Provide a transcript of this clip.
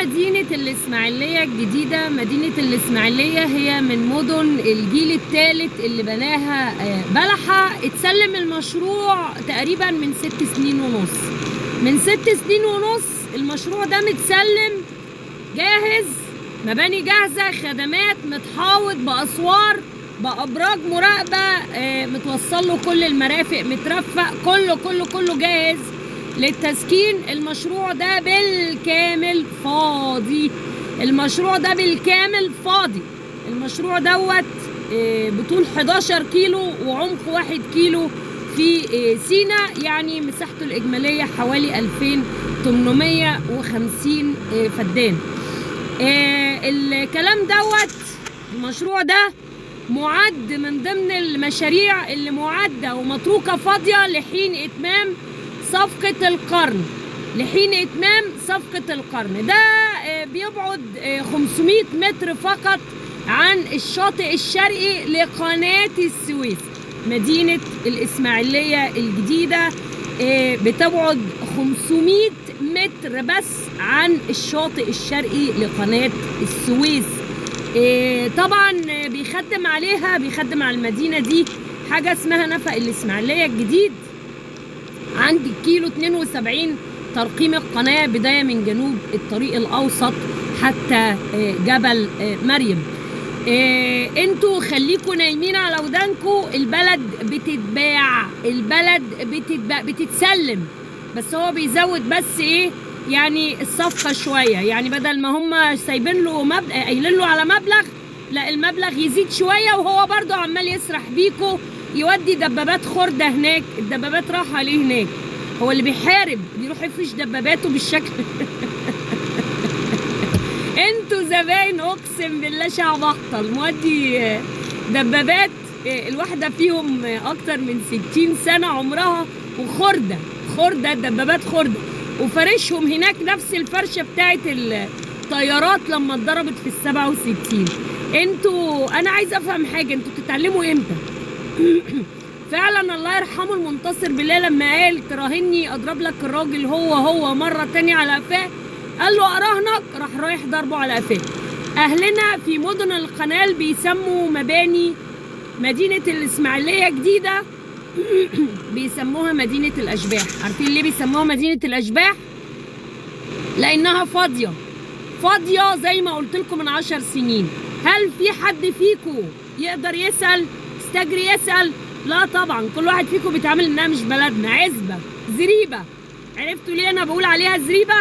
مدينة الإسماعيلية الجديدة. مدينة الإسماعيلية هي من مدن الجيل الثالث اللي بناها بلحة. اتسلم المشروع تقريبا من 6 سنين ونص. من 6 سنين ونص المشروع ده متسلم جاهز، مباني جاهزة، خدمات، متحاوط بأسوار، بأبراج مراقبة، متوصل له كل المرافق، مترفق، كله جاهز للتسكين. المشروع ده بالكامل فاضي. المشروع دوت بطول 11 كيلو وعمق 1 كيلو في سينا، يعني مساحته الإجمالية حوالي 2850 فدان. الكلام دوت، المشروع ده معد من ضمن المشاريع اللي معدة ومتروكة فاضية لحين إتمام صفقة القرن. ده بيبعد 500 متر فقط عن الشاطئ الشرقي لقناة السويس. مدينة الإسماعيلية الجديدة بتبعد 500 متر بس عن الشاطئ الشرقي لقناة السويس. طبعا بيخدم على المدينة دي حاجة اسمها نفق الإسماعيلية الجديد عند الكيلو 72 ترقيم القناة، بداية من جنوب الطريق الأوسط حتى جبل مريم. انتوا خليكوا نايمين على ودانكوا. البلد بتتسلم، بس هو بيزود بس يعني الصفقة شوية. يعني بدل ما هم سايبين له قايلين له على مبلغ، لا المبلغ يزيد شوية، وهو برضو عمال يسرح بيكوا، يودي دبابات خردة هناك. الدبابات راحة ليه هناك؟ هو اللي بيحارب بيروح يفرش دباباته بالشكل انتوا زباين اقسم بالله شعب اخطل مودي دبابات الواحدة فيهم اكتر من 60 سنة عمرها، وخردة دبابات خردة، وفرشهم هناك نفس الفرشة بتاعت الطيارات لما اتضربت في 67. انتوا انا عايز افهم حاجة، انتوا بتتعلموا امتى؟ فعلا الله يرحمه المنتصر بالله لما قال تراهني اضرب لك الراجل هو مرة تانية على قفاه، قال له اراهنك، راح رايح ضربه على قفاه. اهلنا في مدن القناة بيسموا مباني مدينة الاسماعيلية الجديدة بيسموها مدينة الاشباح. عارفين ليه بيسموها مدينة الاشباح؟ لانها فاضية زي ما قلت لكم من 10 سنين. هل في حد فيكم يقدر يسأل استجري يسأل؟ لا طبعا، كل واحد فيكم بيتعامل انها مش بلدنا، عزبة، زريبة. عرفتوا ليه انا بقول عليها زريبة؟